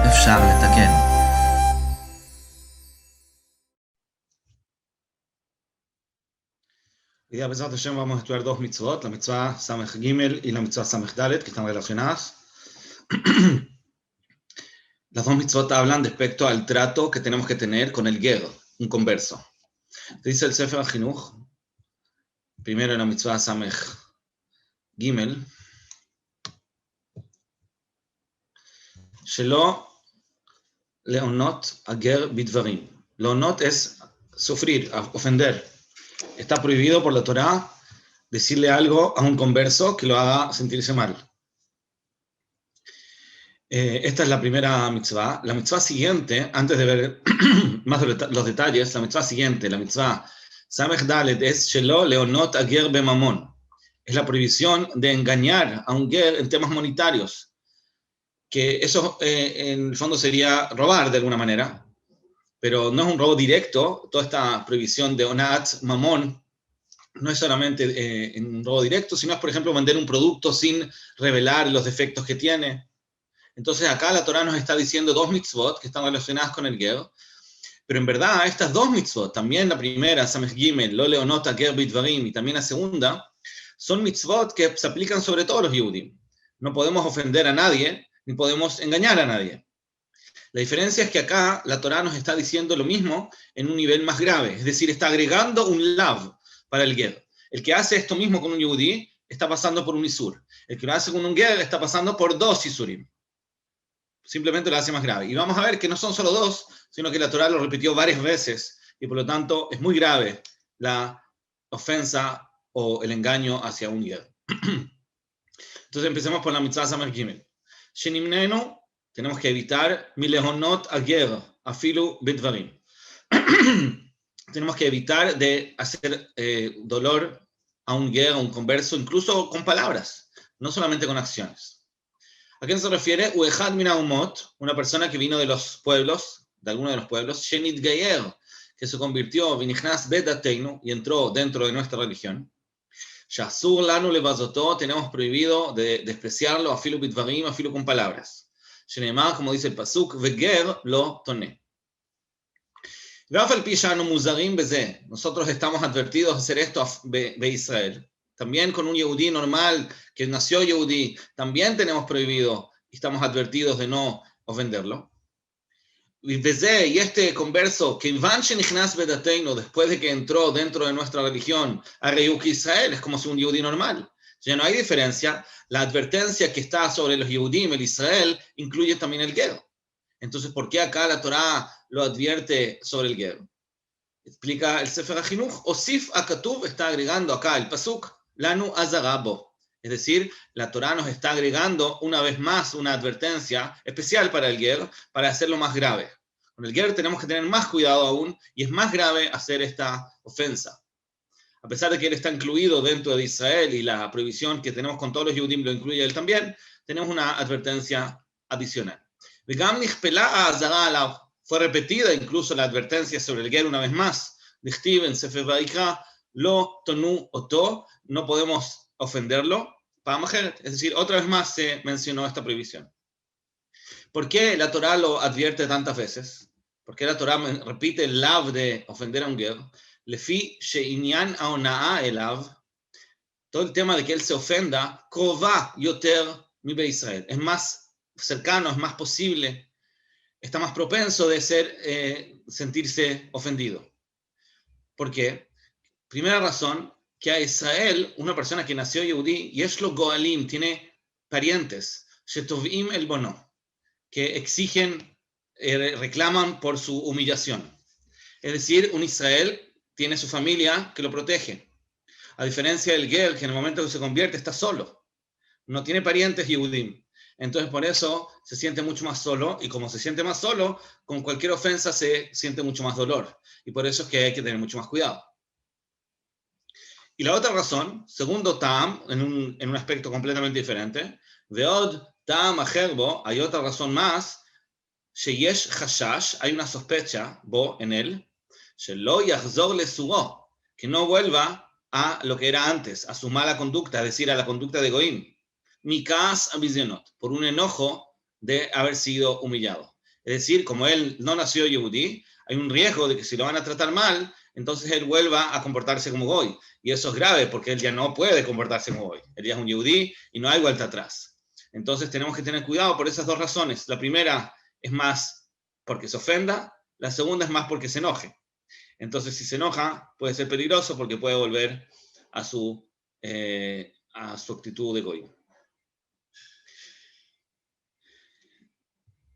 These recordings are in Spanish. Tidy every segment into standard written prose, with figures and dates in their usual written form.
אפשר לתקן. Y a pesar de Hashem vamos a estudiar dos mitzvot, la mitzvah Samech Gimel y la mitzvah Samech Dalet, que están relacionadas. Las dos mitzvot hablan respecto al trato que tenemos que tener con el ger, un converso. Dice el Sefer HaChinuch, primero en la mitzvah Samech Gimel, Shelo leonot ager bidvarim. Leonot es sufrir, ofender. Está prohibido por la Torá decirle algo a un converso que lo haga sentirse mal. Esta es la primera mitzvah. La mitzvah siguiente, antes de ver más los detalles, la mitzvah siguiente, la mitzvah Samech Dalet, es Shelo leonot ager bemamon. Es la prohibición de engañar a un ger en temas monetarios. Que eso en el fondo sería robar de alguna manera, pero no es un robo directo. Toda esta prohibición de onat, mamón, no es solamente un robo directo, sino es, por ejemplo, vender un producto sin revelar los defectos que tiene. Entonces acá la Torá nos está diciendo dos mitzvot que están relacionadas con el ger, pero en verdad estas dos mitzvot, también la primera, Samech Gimel, lo leonot ager bidvarim, y también la segunda, son mitzvot que se aplican sobre todos los Yehudim. No podemos ofender a nadie, ni podemos engañar a nadie. La diferencia es que acá la Torá nos está diciendo lo mismo en un nivel más grave, es decir, está agregando un lav para el ger. El que hace esto mismo con un yehudí está pasando por un isur. El que lo hace con un ger está pasando por dos isurim. Simplemente lo hace más grave. Y vamos a ver que no son solo dos, sino que la Torá lo repitió varias veces, y por lo tanto es muy grave la ofensa o el engaño hacia un ger. Entonces empecemos por la mitzvah Samech Gimel. Shenimnenu, tenemos que evitar milehonot ager, afilu bidvarim. Tenemos que evitar de hacer dolor a un ger, a un converso, incluso con palabras, no solamente con acciones. ¿A quién se refiere? Uehad min haumot, una persona que vino de los pueblos, de alguno de los pueblos, Shenit Gayer, que se convirtió, vinichnas bedateinu, y entró dentro de nuestra religión. Shasur lanu levazoto, tenemos prohibido de despreciarlo, afilu bidvarim, afilu con palabras. Shenemar, como dice el pasuk, veger lo toné. Nosotros estamos advertidos de hacer esto de Israel. También con un yehudí normal que nació yehudí, también tenemos prohibido y estamos advertidos de no ofenderlo. Y este converso, que después de que entró dentro de nuestra religión, a Reyuk Israel, es como si un yehudí normal. Ya no hay diferencia. La advertencia que está sobre los yehudim, el Israel, incluye también el ger. Entonces, ¿por qué acá la Torá lo advierte sobre el ger? Explica el Sefer HaChinuch, Osif Akatuv está agregando acá el pasuk, Lanu Azarabo. Es decir, la Torá nos está agregando una vez más una advertencia especial para el ger, para hacerlo más grave. Con el ger tenemos que tener más cuidado aún, y es más grave hacer esta ofensa. A pesar de que él está incluido dentro de Israel y la prohibición que tenemos con todos los Yehudim lo incluye él también, tenemos una advertencia adicional. Fue repetida incluso la advertencia sobre el ger una vez más. Dichtiv en Sefer Vayikra, lo tonu oto, no podemos ofenderlo. Es decir, otra vez más se mencionó esta prohibición. ¿Por qué la Torá lo advierte tantas veces? ¿Por qué la Torá repite el lav de ofender a un ger? Lefi she'inyan aonaa elav, todo el tema de que él se ofenda, kova yoter mi be Israel, es más cercano, es más posible, está más propenso de sentirse ofendido. ¿Por qué? Primera razón, que a Israel, una persona que nació yehudí, yeshlo goalim, tiene parientes, shetovim el bono, que exigen, reclaman por su humillación. Es decir, un Israel tiene su familia que lo protege. A diferencia del ger, que en el momento que se convierte está solo. No tiene parientes yehudim. Entonces por eso se siente mucho más solo, y como se siente más solo, con cualquier ofensa se siente mucho más dolor. Y por eso es que hay que tener mucho más cuidado. Y la otra razón, segundo tam, en un aspecto completamente diferente, veod tam acherbo, hay otra razón más, sheyesh hashash, hay una sospecha, bo, en él, shelo yachzor lesuro, que no vuelva a lo que era antes, a su mala conducta, es decir, a la conducta de goim. Mikas abizionot, por un enojo de haber sido humillado. Es decir, como él no nació Yehudí, hay un riesgo de que si lo van a tratar mal, entonces él vuelva a comportarse como Goy. Y eso es grave porque él ya no puede comportarse como Goy. Él ya es un Yehudí y no hay vuelta atrás. Entonces tenemos que tener cuidado por esas dos razones. La primera es más porque se ofenda, la segunda es más porque se enoje. Entonces si se enoja puede ser peligroso porque puede volver a su actitud de Goy.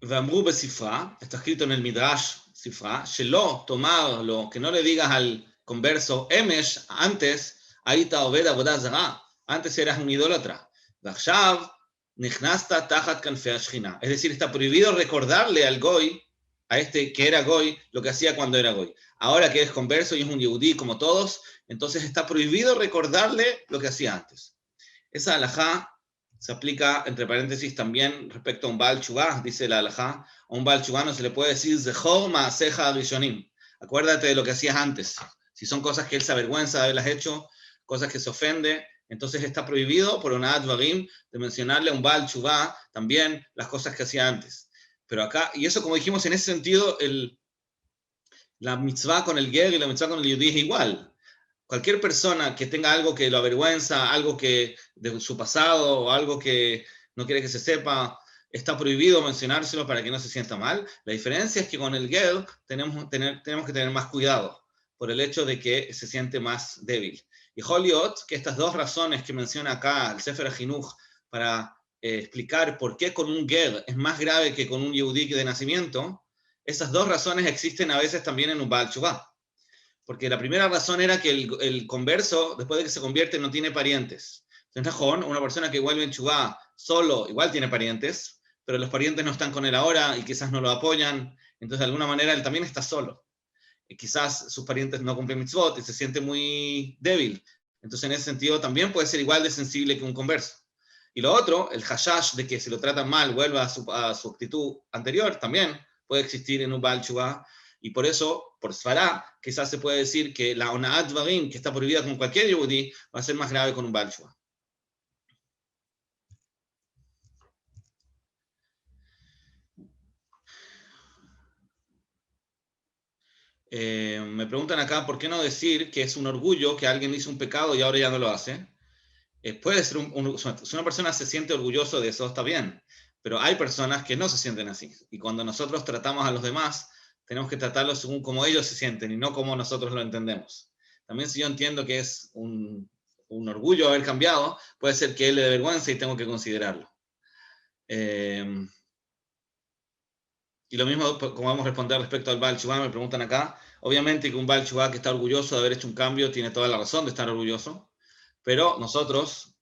Vamru besifra, está escrito en el Midrash Sifra, Shelo, tomarlo, que no le digas al converso, Emesh, antes, Aita Obed Avodah Zarah, antes eras un idólatra. Vachshav, Nichnasta Tajat Kanfei Shechina. Es decir, está prohibido recordarle al Goy, a este que era Goy, lo que hacía cuando era Goy. Ahora que eres converso y es un Yehudí como todos, entonces está prohibido recordarle lo que hacía antes. Esa halajá se aplica, entre paréntesis, también respecto a un Baal Teshuvá, dice la halajá. A un Baal Teshuvá no se le puede decir Zechor Ma'aseja Rishonim. Acuérdate de lo que hacías antes. Si son cosas que él se avergüenza de haberlas hecho, cosas que se ofende, entonces está prohibido por una Advarim de mencionarle a un Baal Teshuvá también las cosas que hacía antes. Pero acá, y eso como dijimos, en ese sentido, la mitzvah con el ger y la mitzvah con el yudí es igual. Cualquier persona que tenga algo que lo avergüenza, algo que de su pasado o algo que no quiere que se sepa, está prohibido mencionárselo para que no se sienta mal. La diferencia es que con el ger tenemos que tener más cuidado por el hecho de que se siente más débil. Y Holiot, que estas dos razones que menciona acá el Sefer HaChinuch para explicar por qué con un ger es más grave que con un yehudí de nacimiento, esas dos razones existen a veces también en un Baal Teshuvá. Porque la primera razón era que el converso, después de que se convierte, no tiene parientes. Entonces, Najón, una persona que vuelve en Teshuvá solo, igual tiene parientes, pero los parientes no están con él ahora y quizás no lo apoyan. Entonces, de alguna manera, él también está solo. Y quizás sus parientes no cumplen mitzvot y se siente muy débil. Entonces, en ese sentido, también puede ser igual de sensible que un converso. Y lo otro, el hashash de que si lo tratan mal, vuelva a su actitud anterior, también puede existir en un Baal Teshuvá. Y por eso, por Sfará, quizás se puede decir que la Ona'at Dvarim, que está prohibida con cualquier Yehudí, va a ser más grave con un Baal Teshuvá. Me preguntan acá, ¿por qué no decir que es un orgullo que alguien hizo un pecado y ahora ya no lo hace? Puede ser, si una persona se siente orgulloso de eso, está bien, pero hay personas que no se sienten así. Y cuando nosotros tratamos a los demás, tenemos que tratarlos según como ellos se sienten y no como nosotros lo entendemos. También si yo entiendo que es un orgullo haber cambiado, puede ser que él le dé vergüenza y tengo que considerarlo. Y lo mismo, como vamos a responder respecto al Baal Teshuvá, me preguntan acá. Obviamente que un Baal Teshuvá que está orgulloso de haber hecho un cambio tiene toda la razón de estar orgulloso, pero nosotros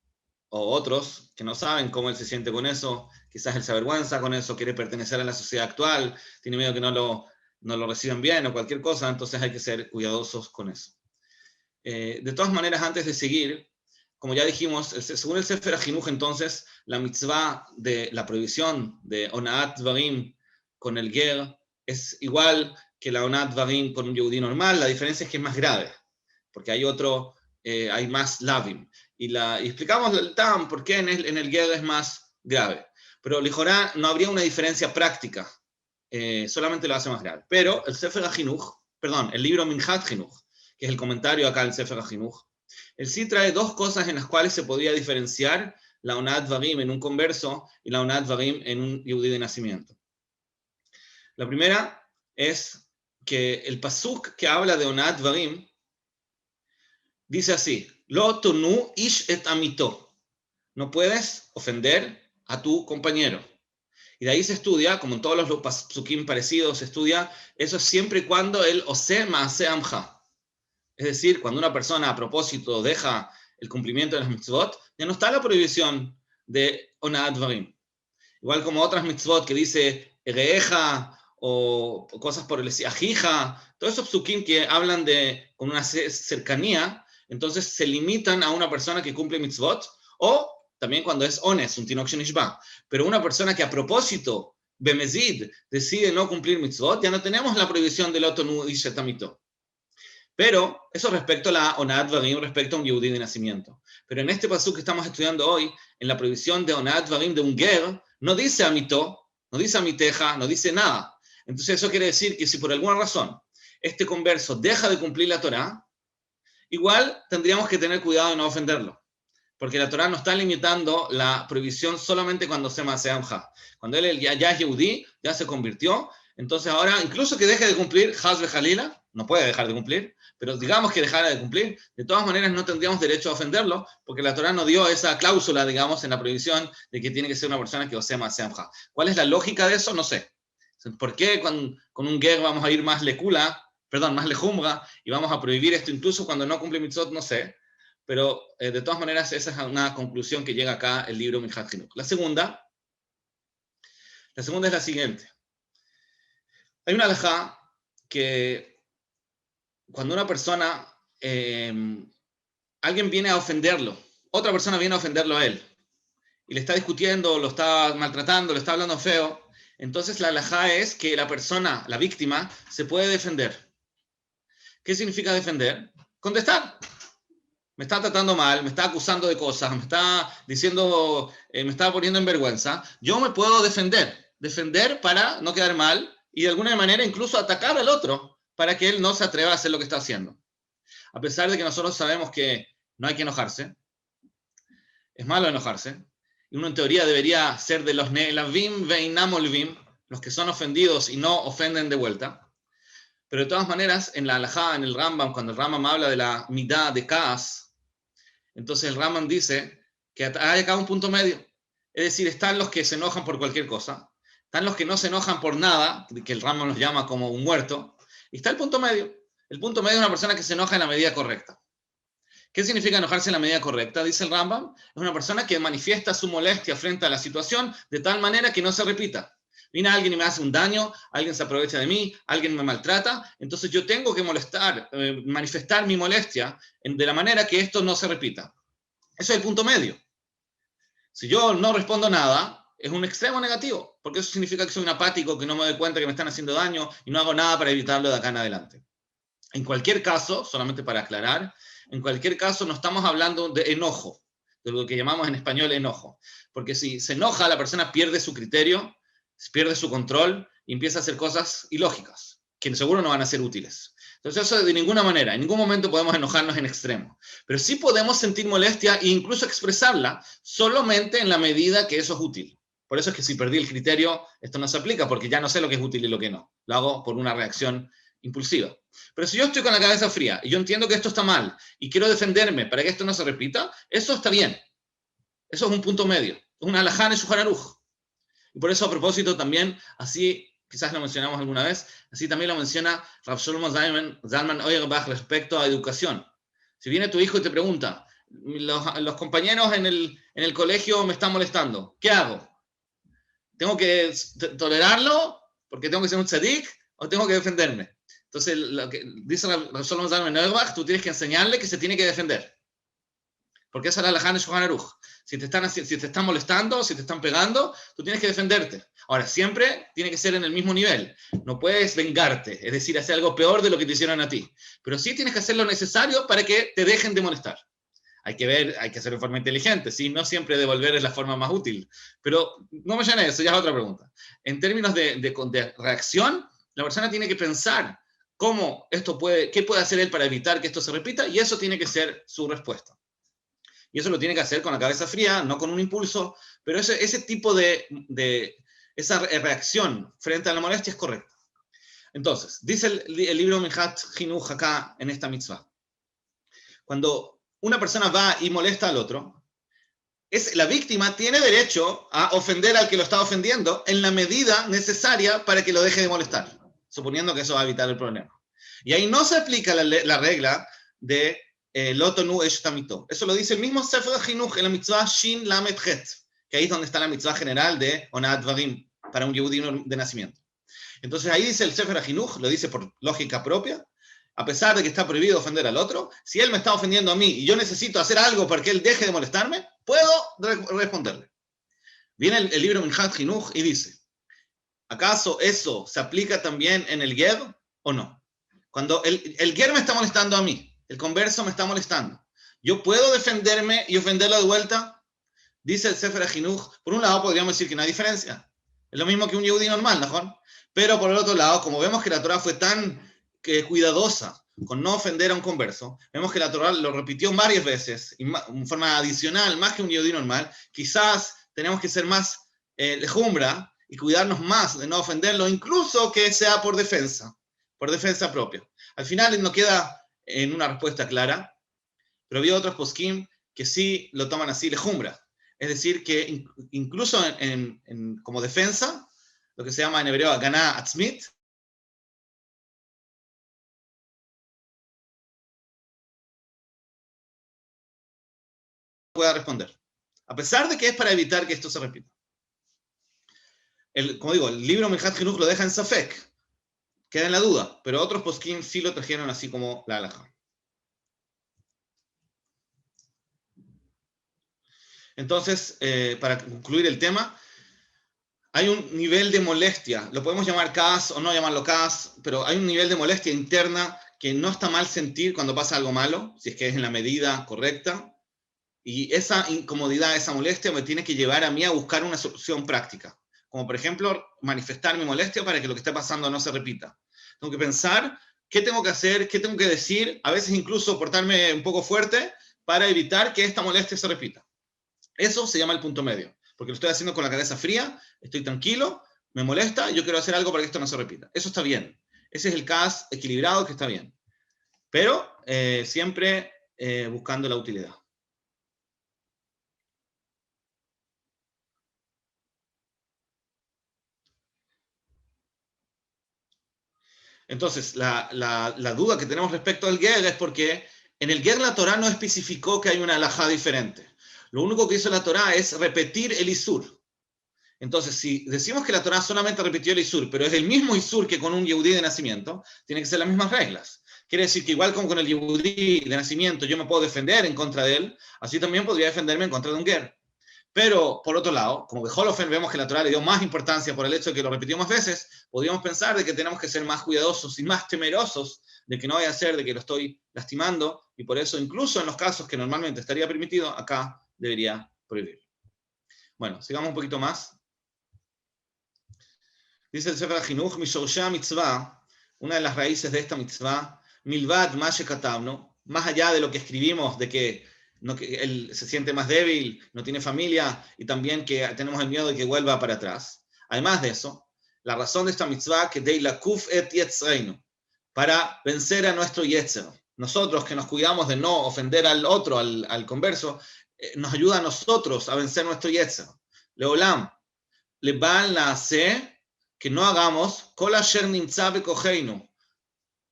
o otros que no saben cómo él se siente con eso, quizás él se avergüenza con eso, quiere pertenecer a la sociedad actual, tiene miedo que no lo reciban bien o cualquier cosa, entonces hay que ser cuidadosos con eso. De todas maneras, antes de seguir, como ya dijimos, según el Sefer HaChinuch, entonces, la mitzvah de la prohibición de Ona'at Dvarim con el ger es igual que la Ona'at Dvarim con un yehudí normal, la diferencia es que es más grave, porque hay más lavim. Y explicamos el tam, por qué en el ger es más grave. Pero lijorá no habría una diferencia práctica, solamente lo hace más grave. Pero el Sefer HaChinuch, el libro Minhat Chinuch, que es el comentario acá del Sefer HaChinuch, él sí trae dos cosas en las cuales se podría diferenciar la Ona'at Dvarim en un converso y la Ona'at Dvarim en un yehudí de nacimiento. La primera es que el pasuk que habla de Ona'at Dvarim dice así: Lo tonu ish et amito. No puedes ofender a tu compañero. Y de ahí se estudia, como en todos los pasukim parecidos, se estudia eso siempre y cuando el ose ma'ase amja. Es decir, cuando una persona a propósito deja el cumplimiento de las mitzvot, ya no está la prohibición de Ona'at Dvarim. Igual como otras mitzvot que dice ereja o cosas por el ajija, todos esos psukim que hablan con una cercanía, entonces se limitan a una persona que cumple mitzvot, o también cuando es ones, un tinok shenishba. Pero una persona que a propósito, bemezid, decide no cumplir mitzvot, ya no tenemos la prohibición del otonu ish et amito. Pero eso respecto a la Ona'at Dvarim, respecto a un yehudí de nacimiento. Pero en este pasuk que estamos estudiando hoy, en la prohibición de Ona'at Dvarim de un ger, no dice amito, no dice amiteja, no dice nada. Entonces eso quiere decir que si por alguna razón este converso deja de cumplir la Torá, igual tendríamos que tener cuidado de no ofenderlo. Porque la Torá no está limitando la prohibición solamente cuando se Maseamja. Cuando él ya es Yehudí, ya se convirtió, entonces ahora, incluso que deje de cumplir, Hazbe Jalila, no puede dejar de cumplir, pero digamos que dejara de cumplir, de todas maneras no tendríamos derecho a ofenderlo, porque la Torá no dio esa cláusula, digamos, en la prohibición de que tiene que ser una persona que osea Maseamja. ¿Cuál es la lógica de eso? No sé. ¿Por qué con un ger vamos a ir más más lejumra, y vamos a prohibir esto incluso cuando no cumple mitzvot? No sé. Pero de todas maneras esa es una conclusión que llega acá el libro Minhat Chinuch. La segunda es la siguiente. Hay una halajá que cuando una persona, alguien viene a ofenderlo, otra persona viene a ofenderlo a él, y le está discutiendo, lo está maltratando, le está hablando feo, entonces la halajá es que la persona, la víctima, se puede defender. ¿Qué significa defender? Contestar. Me está tratando mal, me está acusando de cosas, me está diciendo, me está poniendo en vergüenza. Yo me puedo defender para no quedar mal y de alguna manera incluso atacar al otro para que él no se atreva a hacer lo que está haciendo. A pesar de que nosotros sabemos que no hay que enojarse, es malo enojarse, y uno en teoría debería ser de los ne'elavim ve'inam olvim, los que son ofendidos y no ofenden de vuelta. Pero de todas maneras, en la halajá, en el Rambam, cuando el Rambam habla de la midá de Kaas, entonces el Rambam dice que hay acá un punto medio. Es decir, están los que se enojan por cualquier cosa, están los que no se enojan por nada, que el Rambam los llama como un muerto, y está el punto medio. El punto medio es una persona que se enoja en la medida correcta. ¿Qué significa enojarse en la medida correcta? Dice el Rambam, es una persona que manifiesta su molestia frente a la situación de tal manera que no se repita. Viene alguien y me hace un daño, alguien se aprovecha de mí, alguien me maltrata, entonces yo tengo que manifestar mi molestia de la manera que esto no se repita. Eso es el punto medio. Si yo no respondo nada, es un extremo negativo, porque eso significa que soy un apático, que no me doy cuenta que me están haciendo daño y no hago nada para evitarlo de acá en adelante. En cualquier caso, solamente para aclarar, en cualquier caso no estamos hablando de enojo, de lo que llamamos en español enojo, porque si se enoja, la persona pierde su criterio, pierde su control y empieza a hacer cosas ilógicas, que seguro no van a ser útiles. Entonces eso de ninguna manera, en ningún momento podemos enojarnos en extremo. Pero sí podemos sentir molestia e incluso expresarla solamente en la medida que eso es útil. Por eso es que si perdí el criterio, esto no se aplica, porque ya no sé lo que es útil y lo que no. Lo hago por una reacción impulsiva. Pero si yo estoy con la cabeza fría y yo entiendo que esto está mal y quiero defenderme para que esto no se repita, eso está bien. Eso es un punto medio. Es una halajá en Shulchan Aruch. Y por eso, a propósito, también, así, quizás lo mencionamos alguna vez, así también lo menciona Rav Shlomo Zalman Auerbach respecto a educación. Si viene tu hijo y te pregunta, los compañeros en el colegio me están molestando, ¿qué hago? ¿Tengo que tolerarlo porque tengo que ser un tzadik o tengo que defenderme? Entonces, lo que dice Rav Shlomo Zalman Auerbach, tú tienes que enseñarle que se tiene que defender. Porque esa es la halajá en Shulchan Aruch. Si te están molestando, si te están pegando, tú tienes que defenderte. Ahora, siempre tiene que ser en el mismo nivel. No puedes vengarte, es decir, hacer algo peor de lo que te hicieron a ti. Pero sí tienes que hacer lo necesario para que te dejen de molestar. Hay que hacerlo de forma inteligente, ¿sí? No siempre devolver es la forma más útil. Pero no me llene eso, ya es otra pregunta. En términos de reacción, la persona tiene que pensar qué puede hacer él para evitar que esto se repita, y eso tiene que ser su respuesta. Y eso lo tiene que hacer con la cabeza fría, no con un impulso, pero ese tipo esa reacción frente a la molestia es correcta. Entonces, dice el libro Minhat Chinuch acá en esta mitzvah. Cuando una persona va y molesta al otro, la víctima tiene derecho a ofender al que lo está ofendiendo en la medida necesaria para que lo deje de molestar, suponiendo que eso va a evitar el problema. Y ahí no se aplica la regla de Lotonu Esh Tamito. Eso lo dice el mismo Sefer Chinuch en la mitzvah Shin Lamed Het, que ahí es donde está la mitzvah general de Onat Dvarim, para un Yehudí de nacimiento. Entonces ahí dice el Sefer Chinuch, lo dice por lógica propia, a pesar de que está prohibido ofender al otro, si él me está ofendiendo a mí y yo necesito hacer algo para que él deje de molestarme, puedo responderle. Viene el libro Minhat Chinuch y dice, ¿acaso eso se aplica también en el ger o no? Cuando el ger me está molestando a mí, el converso me está molestando, ¿yo puedo defenderme y ofenderlo de vuelta? Dice el Sefer Chinuch, por un lado podríamos decir que no hay diferencia. Es lo mismo que un yehudí normal, ¿no? Pero por el otro lado, como vemos que la Torá fue tan cuidadosa con no ofender a un converso, vemos que la Torá lo repitió varias veces, en forma adicional, más que un yehudí normal. Quizás tenemos que ser más lejumbra y cuidarnos más de no ofenderlo, incluso que sea por defensa propia. Al final no queda en una respuesta clara, pero había otros poskim que sí lo toman así, lejumbra. Es decir, que incluso como defensa, lo que se llama en hebreo ganá atzmit, pueda responder, a pesar de que es para evitar que esto se repita. Como digo, el libro Minhat Chinuch lo deja en Safek, queda en la duda, pero otros poskim sí lo trajeron así como la halajá. Entonces, para concluir el tema, hay un nivel de molestia, lo podemos llamar kas o no llamarlo kas, pero hay un nivel de molestia interna que no está mal sentir cuando pasa algo malo, si es que es en la medida correcta, y esa incomodidad, esa molestia me tiene que llevar a mí a buscar una solución práctica, como por ejemplo manifestar mi molestia para que lo que está pasando no se repita. Tengo que pensar qué tengo que hacer, qué tengo que decir, a veces incluso portarme un poco fuerte para evitar que esta molestia se repita. Eso se llama el punto medio, porque lo estoy haciendo con la cabeza fría, estoy tranquilo, me molesta, yo quiero hacer algo para que esto no se repita. Eso está bien. Ese es el caso equilibrado que está bien. Pero siempre buscando la utilidad. Entonces, la duda que tenemos respecto al ger es porque en el ger la Torá no especificó que hay una halajá diferente. Lo único que hizo la Torá es repetir el isur. Entonces, si decimos que la Torá solamente repitió el isur, pero es el mismo isur que con un yehudí de nacimiento, tiene que ser las mismas reglas. Quiere decir que igual como con el yehudí de nacimiento yo me puedo defender en contra de él, así también podría defenderme en contra de un ger. Pero, por otro lado, como que Holofen vemos que la Torá le dio más importancia por el hecho de que lo repitió más veces, podríamos pensar de que tenemos que ser más cuidadosos y más temerosos de que no vaya a ser de que lo estoy lastimando, y por eso incluso en los casos que normalmente estaría permitido, acá debería prohibir. Bueno, sigamos un poquito más. Dice el Sefer HaChinuch, Mishorsha mitzvah, una de las raíces de esta mitzvah, milvad ma shekatabno, más allá de lo que escribimos, de que él se siente más débil, no tiene familia, y también que tenemos el miedo de que vuelva para atrás. Además de eso, la razón de esta mitzvah, que dei lakuf et yetzreinu, para vencer a nuestro yetzer. Nosotros que nos cuidamos de no ofender al otro, al converso, nos ayuda a nosotros a vencer nuestro yetzer. Leolam, lebal naaseh, que no hagamos kol asher nimtza bekoheinu,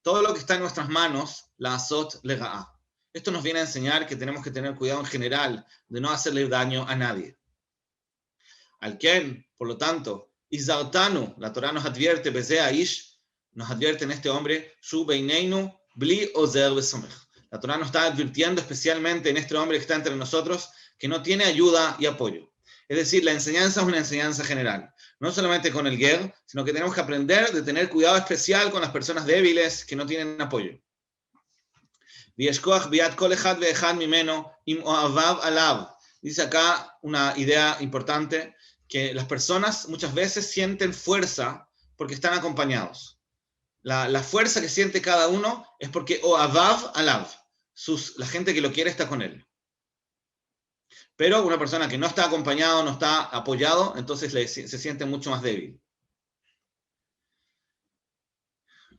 todo lo que está en nuestras manos, la azot lega'a. Esto nos viene a enseñar que tenemos que tener cuidado en general de no hacerle daño a nadie. Al-Ken, por lo tanto, Izartanu, la Torah nos advierte, Bezea Ish, nos advierte en este hombre, Shu Beineinu, Bli Ozer Besomech. La Torah nos está advirtiendo especialmente en este hombre que está entre nosotros, que no tiene ayuda y apoyo. Es decir, la enseñanza es una enseñanza general. No solamente con el ger, sino que tenemos que aprender de tener cuidado especial con las personas débiles que no tienen apoyo. Dice acá una idea importante, que las personas muchas veces sienten fuerza porque están acompañados. La fuerza que siente cada uno es porque Oavav Alav, la gente que lo quiere está con él. Pero una persona que no está acompañado, no está apoyado, entonces se siente mucho más débil.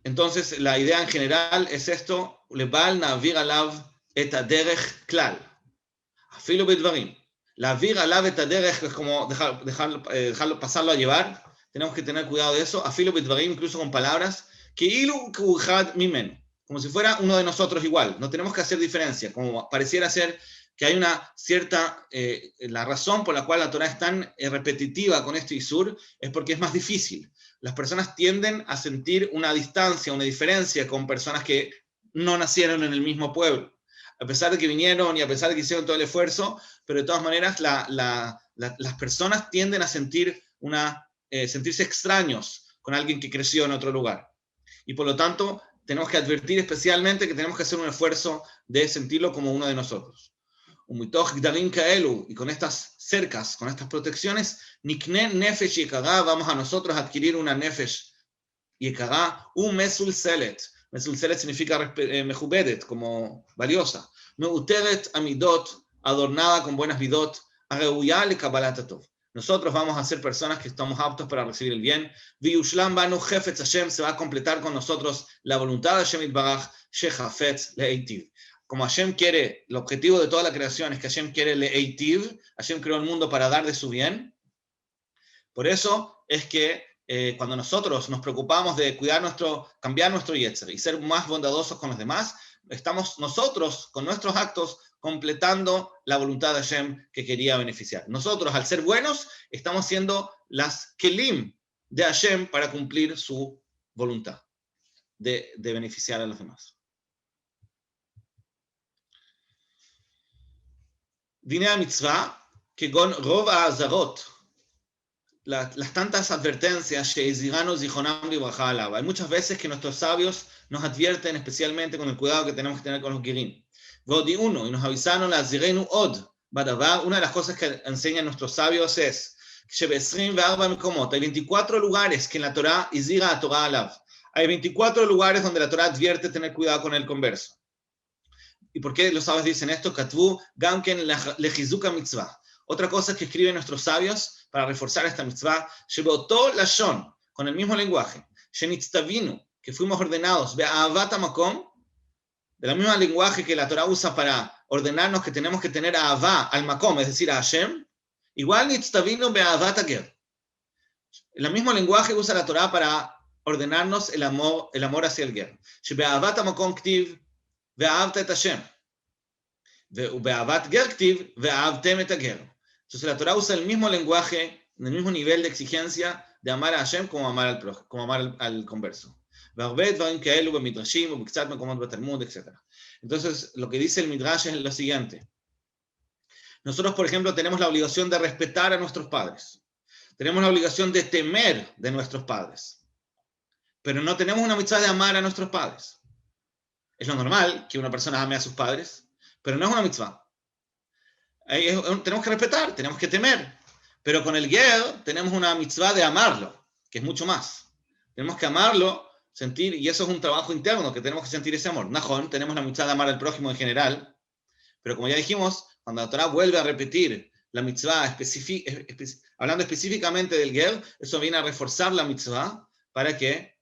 Entonces, la idea en general es esto, Lebal na'avir alav et haderech klal. Afilo bedvarim. La'avir alav et haderech es como dejarlo, pasarlo a llevar. Tenemos que tener cuidado de eso. Afilo bedvarim, incluso con palabras, keilu k'uchad mimenu, como si fuera uno de nosotros igual. No tenemos que hacer diferencia, como pareciera ser que hay una cierta, la razón por la cual la Torah es tan repetitiva con este isur es porque es más difícil. Las personas tienden a sentir una distancia, una diferencia con personas que no nacieron en el mismo pueblo. A pesar de que vinieron y a pesar de que hicieron todo el esfuerzo, pero de todas maneras las personas tienden a sentirse extraños con alguien que creció en otro lugar. Y por lo tanto, tenemos que advertir especialmente que tenemos que hacer un esfuerzo de sentirlo como uno de nosotros. Y con estas cercas, con estas protecciones, vamos a nosotros a adquirir una nefesh יקרה ומסולסלת. מסולסלת significa מכובדת, como valiosa. מאותרת המידות, adornada con buenas midot, הראויה לקבלת הטוב. Nosotros vamos a ser personas que estamos aptos para recibir el bien. ויושלם בנו חפץ השם, se va a completar con nosotros la voluntad de Hashem יתברך, שחפץ להיטיב. Como Hashem quiere, el objetivo de toda la creación es que Hashem quiere להיטיב, Hashem creó el mundo para dar de su bien. Por eso es que cuando nosotros nos preocupamos de cambiar nuestro yetzer y ser más bondadosos con los demás, estamos nosotros, con nuestros actos, completando la voluntad de Hashem que quería beneficiar. Nosotros, al ser buenos, estamos siendo las kelim de Hashem para cumplir su voluntad de beneficiar a los demás. Dinei mitzvah, kegon rov ha'azarot, las tantas advertencias, hay muchas veces que nuestros sabios nos advierten especialmente con el cuidado que tenemos que tener con los girim. Y nos avisaron una de las cosas que enseñan nuestros sabios es que hay 24 lugares que en la Torah izira a Torah alav. Hay 24 lugares donde la Torah advierte tener cuidado con el converso. ¿Y por qué los sabios dicen esto? Katvu gamken lechizuka mitzvah. Otra cosa que escriben nuestros sabios para reforzar esta mitzvah, shebeoto lashon, con el mismo lenguaje, shenitztavinu, que fuimos ordenados, be'ahavat hamakom, de la misma lenguaje que la Torah usa para ordenarnos que tenemos que tener ahavá al makom, es decir, a Hashem, igual nitztavinu be'ahavat hager. El mismo lenguaje usa la Torah para ordenarnos el amor hacia el ger. Shebe'ahavat hamakom ktiv, ve'ahavta et Hashem. Ve'ahavat ger ktiv, ve'ahavtem et hager. Entonces la Torah usa el mismo lenguaje, el mismo nivel de exigencia de amar a Hashem como amar al converso. Entonces lo que dice el Midrash es lo siguiente. Nosotros, por ejemplo, tenemos la obligación de respetar a nuestros padres. Tenemos la obligación de temer de nuestros padres. Pero no tenemos una mitzvah de amar a nuestros padres. Es lo normal que una persona ame a sus padres, pero no es una mitzvah. Tenemos que respetar, tenemos que temer, pero con el ger tenemos una mitzvah de amarlo, que es mucho más. Tenemos que amarlo, sentir, y eso es un trabajo interno, que tenemos que sentir ese amor. Najón, tenemos la mitzvah de amar al prójimo en general, pero como ya dijimos, cuando la Torah vuelve a repetir la mitzvah, hablando específicamente del ger, eso viene a reforzar la mitzvah para que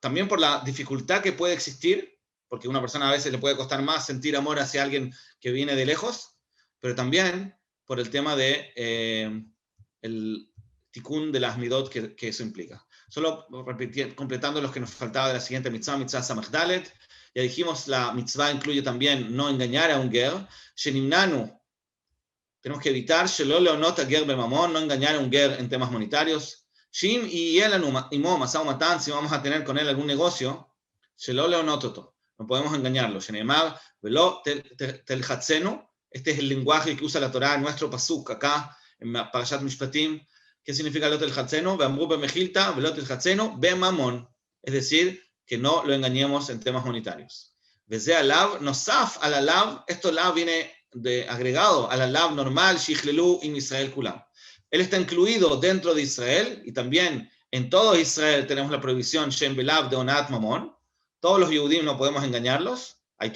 también por la dificultad que puede existir, porque a una persona a veces le puede costar más sentir amor hacia alguien que viene de lejos, pero también por el tema de el tikkun de las midot que eso implica. Solo completando los que nos faltaba de la siguiente mitzvah, mitzvah samach dalet. Ya dijimos, la mitzvah incluye también no engañar a un ger. Shenimnanu, tenemos que evitar shelo leonot a ger bemamon, no engañar a un ger en temas monetarios. Shim y elanu imo masao matan, si vamos a tener con él algún negocio, shelo leonototo. No podemos engañarlo. Shenemar, velo telchatzenu. Este es el lenguaje que usa la Torah en nuestro pasuk, acá, en Parashat Mishpatim. ¿Qué significa lo telchatzenu? Ve'amru bemechilta, velo telchatzenu, bemamon. Es decir, que no lo engañemos en temas monetarios. Veze alav, nosaf al alav, esto alav viene agregado al alav normal, shichlelu in Israel kulam. Él está incluido dentro de Israel, y también en todo Israel tenemos la prohibición, shem belav de onat mamon. Todos los Yehudim no podemos engañarlos. Hay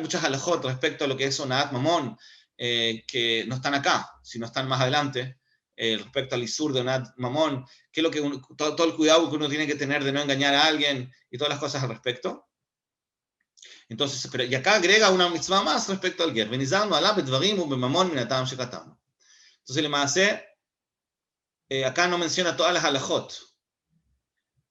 muchas halajot respecto a lo que es onat mamón, que no están acá, sino están más adelante, respecto al isur de onat mamón, que es lo que todo el cuidado que uno tiene que tener de no engañar a alguien y todas las cosas al respecto. Entonces, y acá agrega una mitzvah más respecto al ger. Entonces, acá no menciona todas las halajot.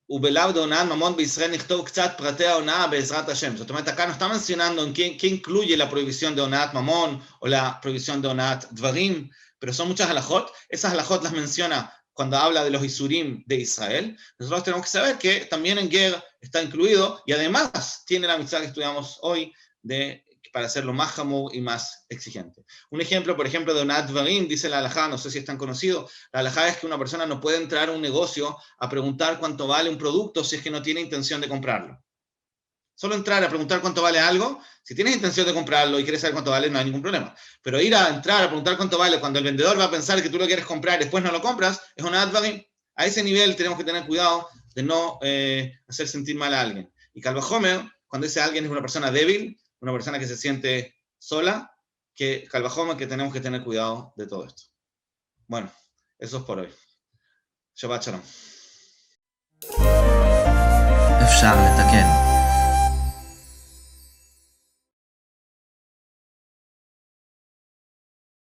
Ubelav de onat mamón Israel nichtov ktzat pratea onah be'ezrat Hashem. Acá no está mencionando en qué incluye la prohibición de onat mamón o la prohibición de onat dvarim, pero son muchas halajot. Esas halajot las menciona cuando habla de los isurim de Israel. Nosotros tenemos que saber que también en ger está incluido, y además tiene la mitzvah que estudiamos hoy para hacerlo más hamur y más exigente. Un ejemplo, por ejemplo, de onat dvarim, dice la halajá, no sé si es tan conocido, la halajá es que una persona no puede entrar a un negocio a preguntar cuánto vale un producto si es que no tiene intención de comprarlo. Solo entrar a preguntar cuánto vale algo, si tienes intención de comprarlo y quieres saber cuánto vale, no hay ningún problema. Pero ir a entrar a preguntar cuánto vale cuando el vendedor va a pensar que tú lo quieres comprar y después no lo compras, es onat dvarim. A ese nivel tenemos que tener cuidado de no hacer sentir mal a alguien. Y Kal Vajomer, cuando dice alguien es una persona débil, una persona que se siente sola, que Kal Vajomer que tenemos que tener cuidado de todo esto. Bueno, eso es por hoy. Shabbat Shalom. אפשר לתקן.